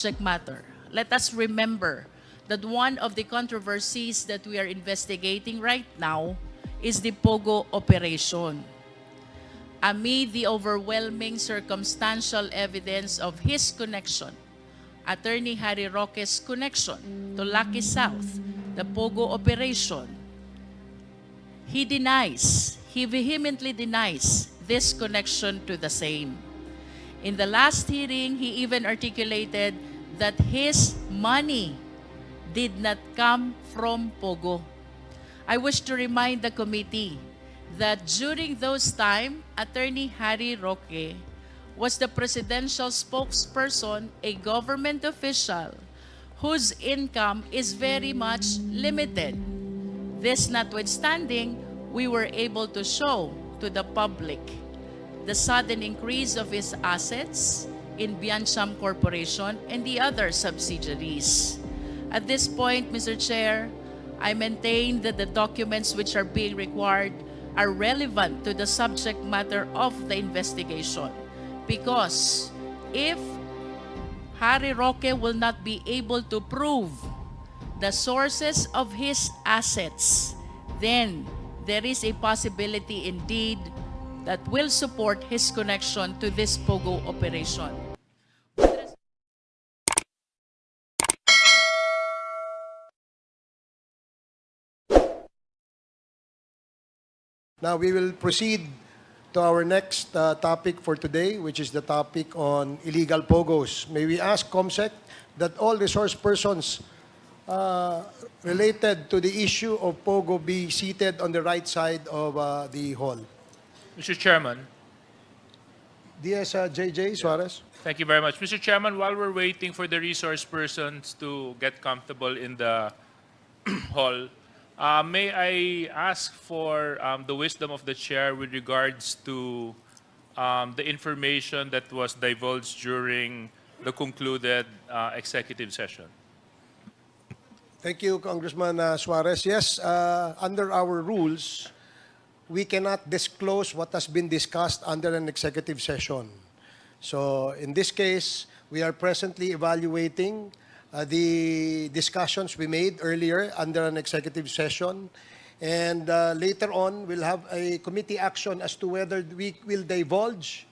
subject matter. Let us remember that one of the controversies that we are investigating right now is the Pogo operation. Amid the overwhelming circumstantial evidence of his connection, Attorney Harry Roque's connection to Lucky South, the Pogo operation, he vehemently denies this connection to the same. In the last hearing, he even articulated that his money did not come from Pogo. I wish to remind the committee that during those time, Attorney Harry Roque was the presidential spokesperson, a government official whose income is very much limited. This notwithstanding, we were able to show to the public the sudden increase of his assets in Biancham Corporation and the other subsidiaries. At this point, Mr. Chair, I maintain that the documents which are being required are relevant to the subject matter of the investigation, because if Harry Roque will not be able to prove the sources of his assets, then there is a possibility indeed that will support his connection to this Pogo operation. Now we will proceed to our next topic for today, which is the topic on illegal pogos. May we ask COMSEC that all resource persons related to the issue of pogo be seated on the right side of the hall. Mr. Chairman, DS JJ Suarez. thank you very much. Mr. Chairman, while we're waiting for the resource persons to get comfortable in the hall, may I ask for the wisdom of the chair with regards to the information that was divulged during the concluded executive session? Thank you, Congressman Suarez. Yes, under our rules, we cannot disclose what has been discussed under an executive session. So in this case, we are presently evaluating the discussions we made earlier under an executive session. And later on, we'll have a committee action as to whether we will divulge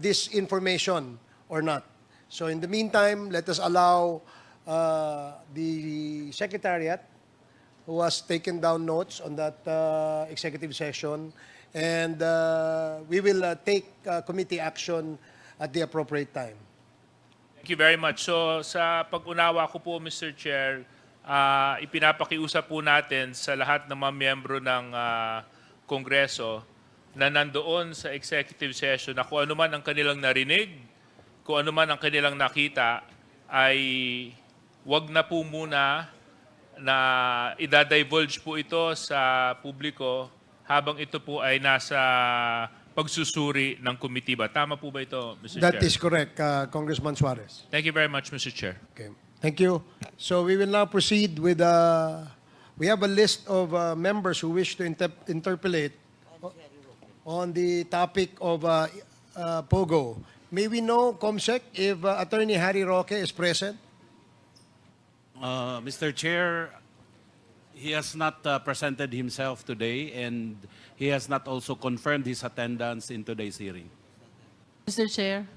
this information or not. So in the meantime, let us allow the Secretariat, who has taken down notes on that executive session, and we will take committee action at the appropriate time. Thank you very much. So sa pag-unawa ko po, Mr. Chair, ipinapakiusap po natin sa lahat ng mga miyembro ng Kongreso na nandoon sa executive session na kung ano man ang kanilang narinig, kung ano man ang kanilang nakita, ay wag na po muna na idadivulge po ito sa publiko habang ito po ay nasa pagsusuri ng komitiba. Tama po ba ito, Mr. Chair? That is correct, Congressman Suarez. Thank you very much, Mr. Chair. Okay. Thank you. So we will now proceed with, we have a list of members who wish to interpolate on the topic of Pogo. May we know, COMSEC, if Attorney Harry Roque is present? Mr. Chair, he has not presented himself today, and he has not also confirmed his attendance in today's hearing. Mr. Chair.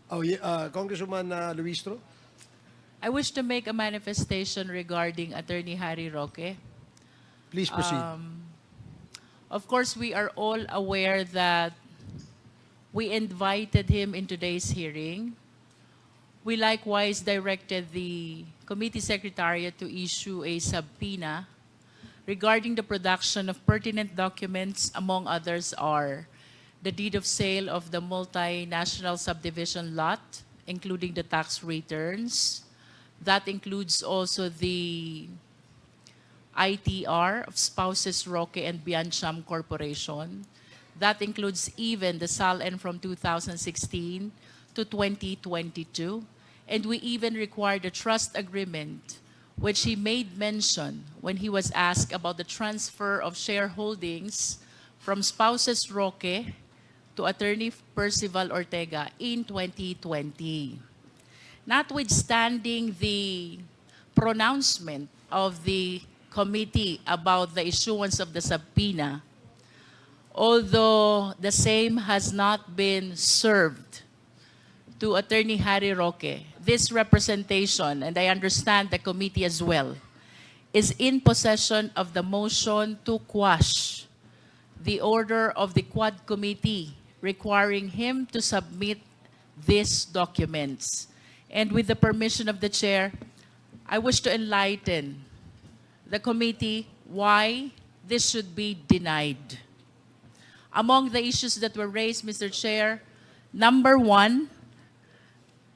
Oh, yeah, Congresswoman Luistro? I wish to make a manifestation regarding Attorney Harry Roque. Please proceed. Of course, we are all aware that we invited him in today's hearing. We likewise directed the committee secretariat to issue a subpoena regarding the production of pertinent documents. Among others are the deed of sale of the multinational subdivision lot, including the tax returns. That includes also the ITR of spouses Roque and Biancham Corporation. That includes even the SALN from 2016 to 2022. And we even required a trust agreement, which he made mention when he was asked about the transfer of shareholdings from spouses Roque to Attorney Percival Ortega in 2020. Notwithstanding the pronouncement of the committee about the issuance of the subpoena, although the same has not been served to Attorney Harry Roque, this representation, and I understand the committee as well, is in possession of the motion to quash the order of the Quad Committee requiring him to submit these documents. And with the permission of the chair, I wish to enlighten the committee why this should be denied. Among the issues that were raised, Mr. Chair, number one,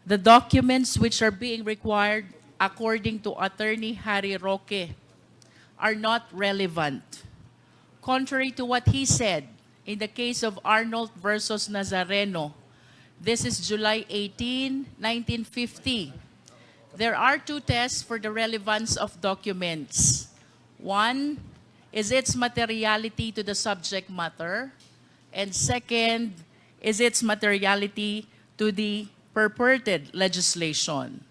the documents which are being required according to Attorney Harry Roque are not relevant. Contrary to what he said in the case of Arnold versus Nazareno, this is July 18, 1950. There are two tests for the relevance of documents. One is its materiality to the subject matter, and second is its materiality to the purported legislation.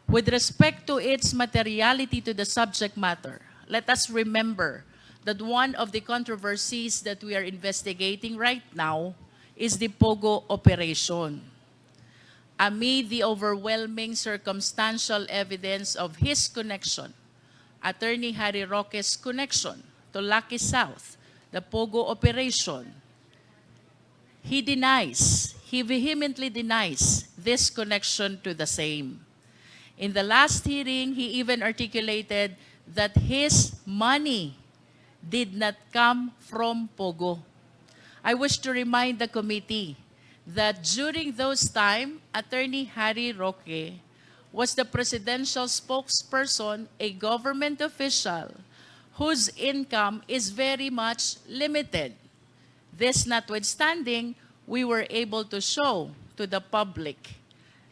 With respect to its materiality to the subject matter, let us remember that one of the controversies that we are investigating right now is the Pogo operation. Amid the overwhelming circumstantial evidence of his connection, Attorney Harry Roque's connection to Lucky South, the Pogo operation, he vehemently denies this connection to the same. In the last hearing, he even articulated that his money did not come from Pogo. I wish to remind the committee that during those time, Attorney Harry Roque was the presidential spokesperson, a government official whose income is very much limited. This notwithstanding, we were able to show to the public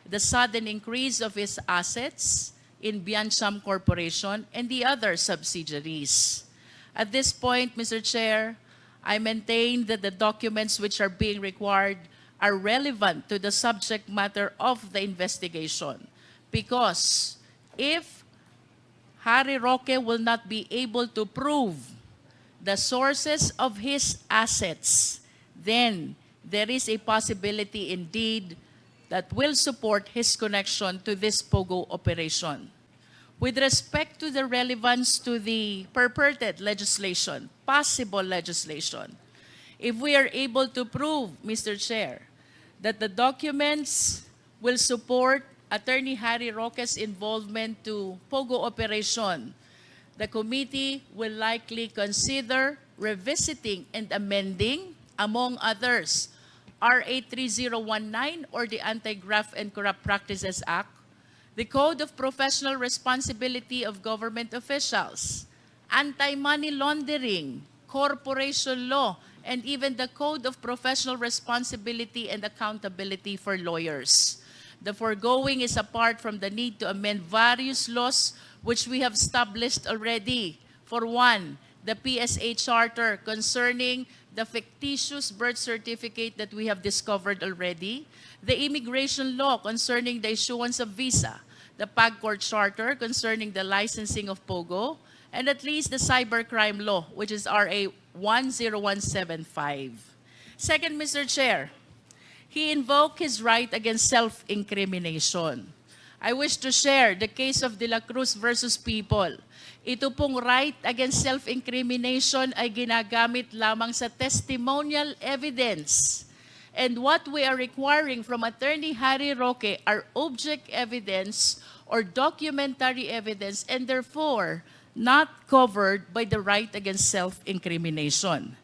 the sudden increase of his assets in Biancham Corporation and the other subsidiaries. At this point, Mr. Chair, I maintain that the documents which are being required are relevant to the subject matter of the investigation. Because if Harry Roque will not be able to prove the sources of his assets, then there is a possibility indeed that will support his connection to this Pogo operation. With respect to the relevance to the purported legislation, possible legislation, if we are able to prove, Mr. Chair, that the documents will support Attorney Harry Roque's involvement to Pogo operation, the committee will likely consider revisiting and amending, among others, RA 3019 or the Anti-Graft and Corrupt Practices Act, the Code of Professional Responsibility of Government Officials, Anti-Money Laundering, Corporation Law, and even the Code of Professional Responsibility and Accountability for Lawyers. The foregoing is apart from the need to amend various laws which we have established already. For one, the PSA Charter concerning the fictitious birth certificate that we have discovered already, the immigration law concerning the issuance of visa, the PAGCOR Charter concerning the licensing of Pogo, and at least the cybercrime law, which is RA 10175. Second, Mr. Chair, he invoked his right against self-incrimination. I wish to share the case of De La Cruz versus People. Ito pong right against self-incrimination ay ginagamit lamang sa testimonial evidence. And what we are requiring from Attorney Harry Roque are object evidence or documentary evidence, and therefore not covered by the right against self-incrimination.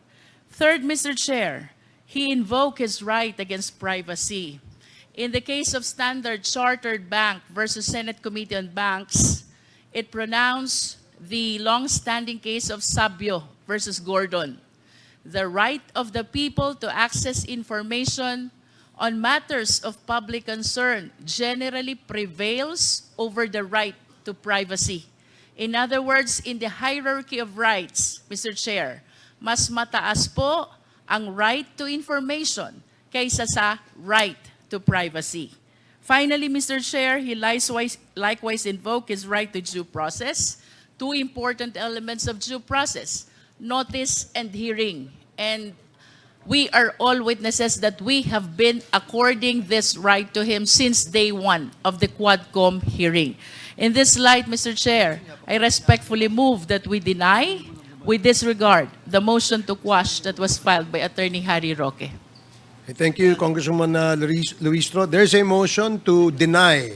Third, Mr. Chair, he invoked his right against privacy. In the case of Standard Chartered Bank versus Senate Committee on Banks, it pronounced the long-standing case of Sabio versus Gordon. The right of the people to access information on matters of public concern generally prevails over the right to privacy. In other words, in the hierarchy of rights, Mr. Chair, mas mataas po ang right to information kaysa sa right to privacy. Finally, Mr. Chair, he likewise invoked his right to due process, two important elements of due process, notice and hearing. And we are all witnesses that we have been according this right to him since day one of the Quadcom hearing. In this light, Mr. Chair, I respectfully move that we deny, we disregard the motion to quash that was filed by Attorney Harry Roque. Okay, thank you, Congresswoman Luistro. There's a motion to deny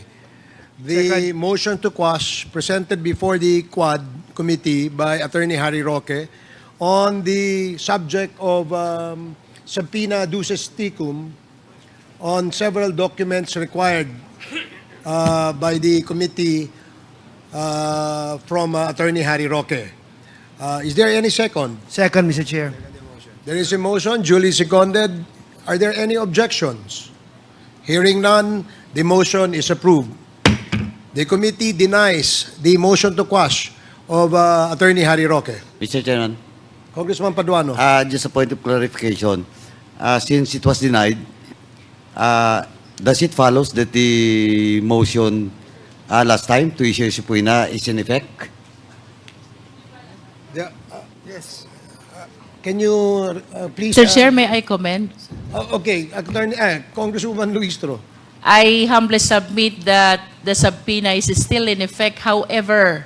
the motion to quash presented before the Quad Committee by Attorney Harry Roque on the subject of subpoena duces tecum on several documents required by the committee from Attorney Harry Roque. Is there any second? Second, Mr. Chair. There is a motion, duly seconded. Are there any objections? Hearing none, the motion is approved. The committee denies the motion to quash of Attorney Harry Roque. Mr. Chairman, Congressman Paduano. just a point of clarification. Since it was denied, does it follow that the motion last time to issue subpoena is in effect? Yeah, yes. Can you please... Mr. Chair, may I comment? Okay, Attorney, Congresswoman Luistro. I humbly submit that the subpoena is still in effect. However,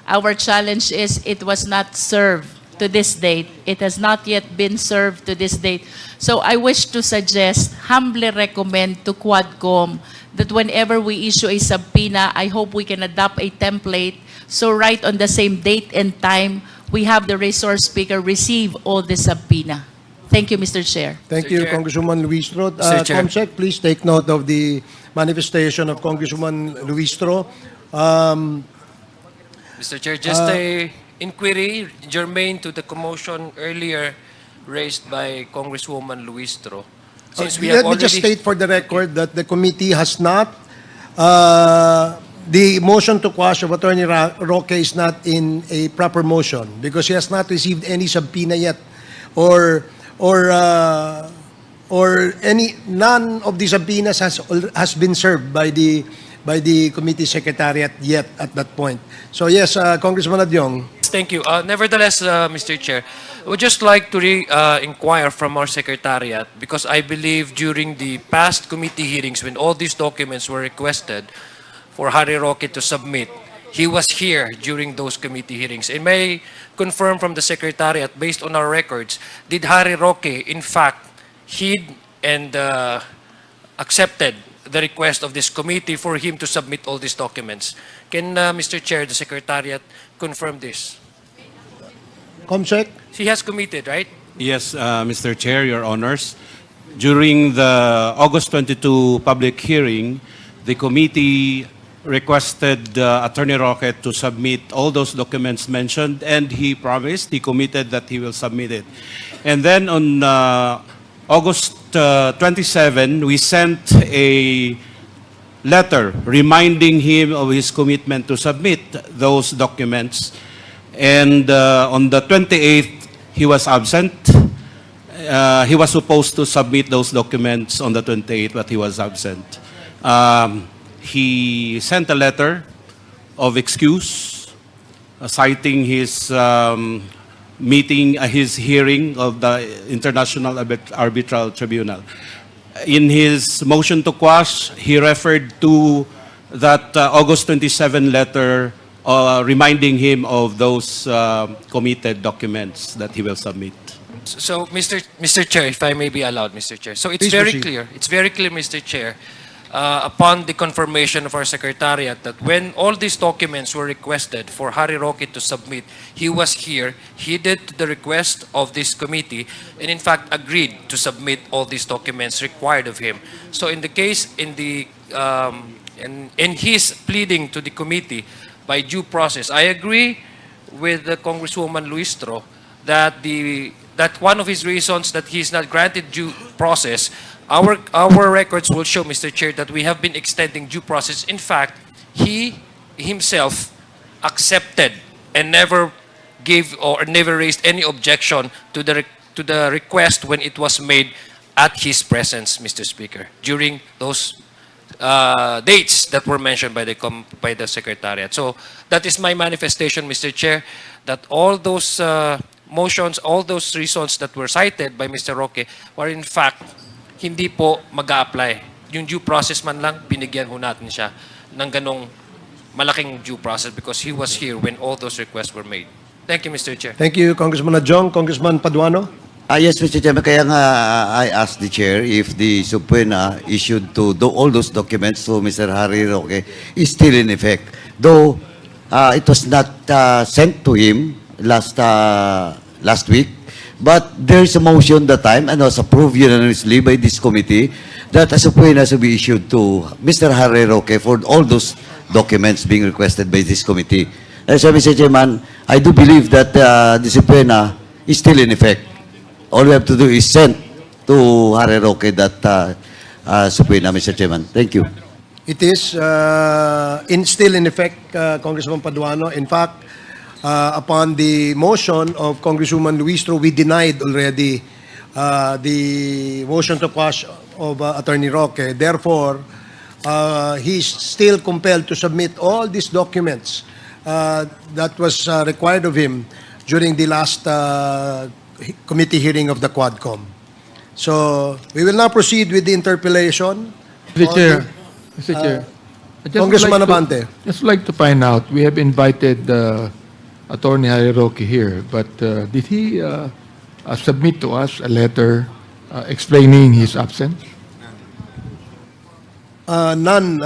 our challenge is it was not served to this date. It has not yet been served to this date. So I wish to suggest, humbly recommend to Quadcom that whenever we issue a subpoena, I hope we can adopt a template. So right on the same date and time, we have the resource speaker receive all the subpoena. Thank you, Mr. Chair. Thank Mr. you, Chair. Congresswoman Luistro. Mr. Chair. Comsec, please take note of the manifestation of Congresswoman Luistro. Mr. Chair, just a inquiry germane to the commotion earlier raised by Congresswoman Luistro. Since we have Let me just already... state for the record that the committee has not, the motion to quash of Attorney Roque is not in a proper motion because he has not received any subpoena yet or none of the subpoenas has been served by the committee secretariat yet at that point. So yes, Congressman Adyong. Thank you. Nevertheless, Mr. Chair, I would just like to inquire from our secretariat because I believe during the past committee hearings when all these documents were requested for Harry Roque to submit, he was here during those committee hearings. And may I confirm from the secretariat, based on our records, did Harry Roque in fact heed and accepted the request of this committee for him to submit all these documents? Can Mr. Chair, the secretariat, confirm this? Comsec? He has committed, right? Yes, Mr. Chair, Your Honors. During the August 22 public hearing, the committee requested Attorney Roque to submit all those documents mentioned, and he promised, he committed that he will submit it. And then on August 27, we sent a letter reminding him of his commitment to submit those documents. And on the 28th, he was absent. He was supposed to submit those documents on the 28th, but he was absent. He sent a letter of excuse, citing his his hearing of the International Arbitral Tribunal. In his motion to quash, he referred to that August 27 letter reminding him of those committed documents that he will submit. So, Mr. Chair, if I may be allowed, Mr. Chair. So it's Please very proceed. clear. It's very clear, Mr. Chair, upon the confirmation of our secretariat that when all these documents were requested for Harry Roque to submit, he was here, he did the request of this committee, and in fact agreed to submit all these documents required of him. So in the case, in his pleading to the committee by due process, I agree with the Congresswoman Luistro that that one of his reasons that he is not granted due process, our records will show, Mr. Chair, that we have been extending due process. In fact, he himself accepted and never gave or never raised any objection to the request when it was made at his presence, Mr. Speaker, during those dates that were mentioned by the Secretariat. So that is my manifestation, Mr. Chair, that all those motions, all those reasons that were cited by Mr. Roque were in fact hindi po mag-a-apply. Yung due process man lang, binigyan ho natin siya ng ganong malaking due process because he was here when all those requests were made. Thank you, Mr. Chair. Thank you, Congressman Adjong. Congressman Paduano? Yes, Mr. Chairman, kaya nga I asked the Chair if the subpoena issued to do all those documents to Mr. Harry Roque is still in effect. Though it was not sent to him last week, but there's a motion that time and was approved unanimously by this committee that a subpoena should be issued to Mr. Harry Roque for all those documents being requested by this committee. So, Mr. Chairman, I do believe that the subpoena is still in effect. All we have to do is send to Harry Roque that subpoena, Mr. Chairman. Thank you. It is still in effect, Congressman Paduano. In fact, upon the motion of Congresswoman Luistro, we denied already the motion to quash of Attorney Roque. Therefore, he's still compelled to submit all these documents that was required of him during the last committee hearing of the Quadcom. So, we will now proceed with the interpellation. Mr. Chair, Mr. Chair, I just Congressman would like Abante. just like to find out, we have invited Attorney Harry Roque here, but did he submit to us a letter explaining his absence? None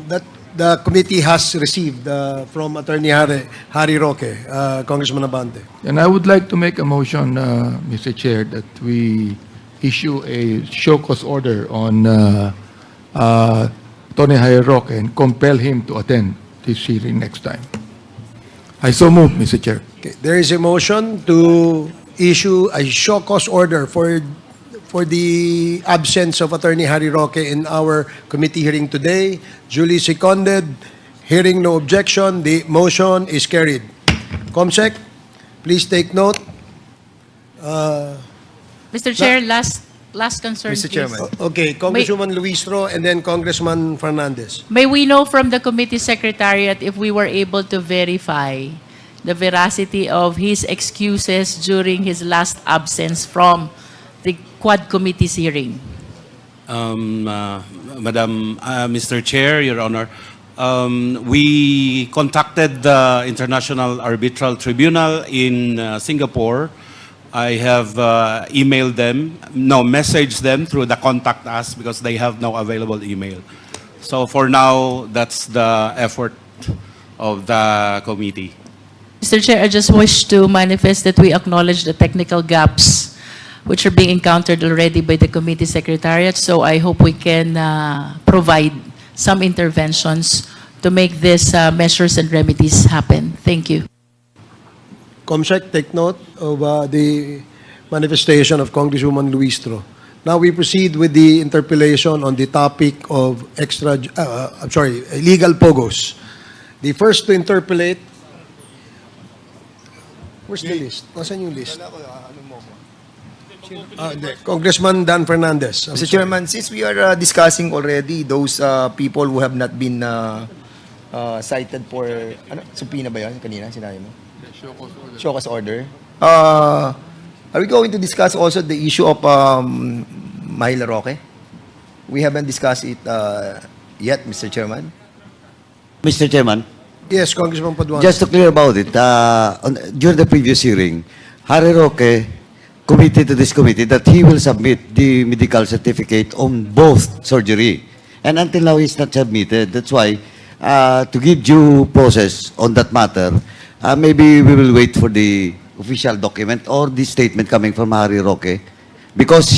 that the committee has received from Attorney Harry Roque, Congressman Abante. And I would like to make a motion, Mr. Chair, that we issue a show cause order on Tony Harry Roque and compel him to attend this hearing next time. I so move, Mr. Chair. Okay, there is a motion to issue a show cause order for the absence of Attorney Harry Roque in our committee hearing today. Duly seconded. Hearing no objection, the motion is carried. Comsec, please take note. Mr. Chair, last concern, Mr. please. Chairman. Okay, Congresswoman Luistro and then Congressman Fernandez. May we know from the committee secretariat if we were able to verify the veracity of his excuses during his last absence from the Quad Committee's hearing? Madam, Mr. Chair, Your Honor, we contacted the International Arbitral Tribunal in Singapore. I have emailed them, messaged them through the contact us because they have no available email. So for now, that's the effort of the committee. Mr. Chair, I just wish to manifest that we acknowledge the technical gaps which are being encountered already by the committee secretariat. So I hope we can provide some interventions to make these measures and remedies happen. Thank you. Comsec, take note of the manifestation of Congresswoman Luistro. Now we proceed with the interpellation on the topic of illegal pogos. The first to interpellate, where's the list? Nasaan yung list? Congressman Dan Fernandez. I'm Mr. sorry. Chairman, since we are discussing already those people who have not been cited for, subpoena ba yun? Kanina, sinabi mo? Show cause order. Are we going to discuss also the issue of Mahila Roque? We haven't discussed it yet, Mr. Chairman. Mr. Chairman, Yes, Congressman Paduano. just to clear about it, during the previous hearing, Harry Roque committed to this committee that he will submit the medical certificate on both surgery. And until now, he's not submitted. That's why, to give due process on that matter, maybe we will wait for the official document or the statement coming from Harry Roque. Because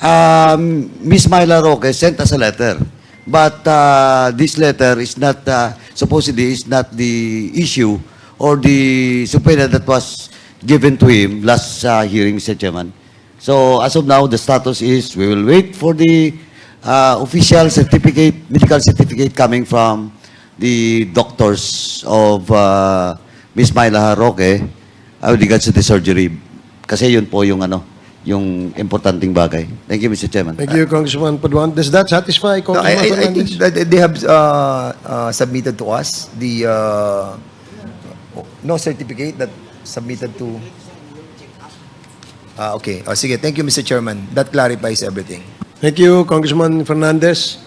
Miss Myla Roque sent us a letter. But this letter is not, supposedly is not the issue or the subpoena that was given to him last hearing, Mr. Chairman. So as of now, the status is we will wait for the official certificate, medical certificate coming from the doctors of Miss Myla Roque with regards to the surgery. Kasi yun po yung yung importanteng bagay. Thank you, Mr. Chairman. Thank you, Congressman Paduan. Does that satisfy No, Congressman I Fernandez? think that they have submitted to us the no certificate that submitted to. Okay. Sige. Thank you, Mr. Chairman. That clarifies everything. Thank you, Congressman Fernandez.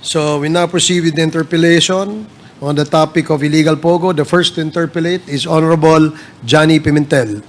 So we now proceed with the interpellation on the topic of illegal pogo. The first to interpellate is Honorable Johnny Pimentel.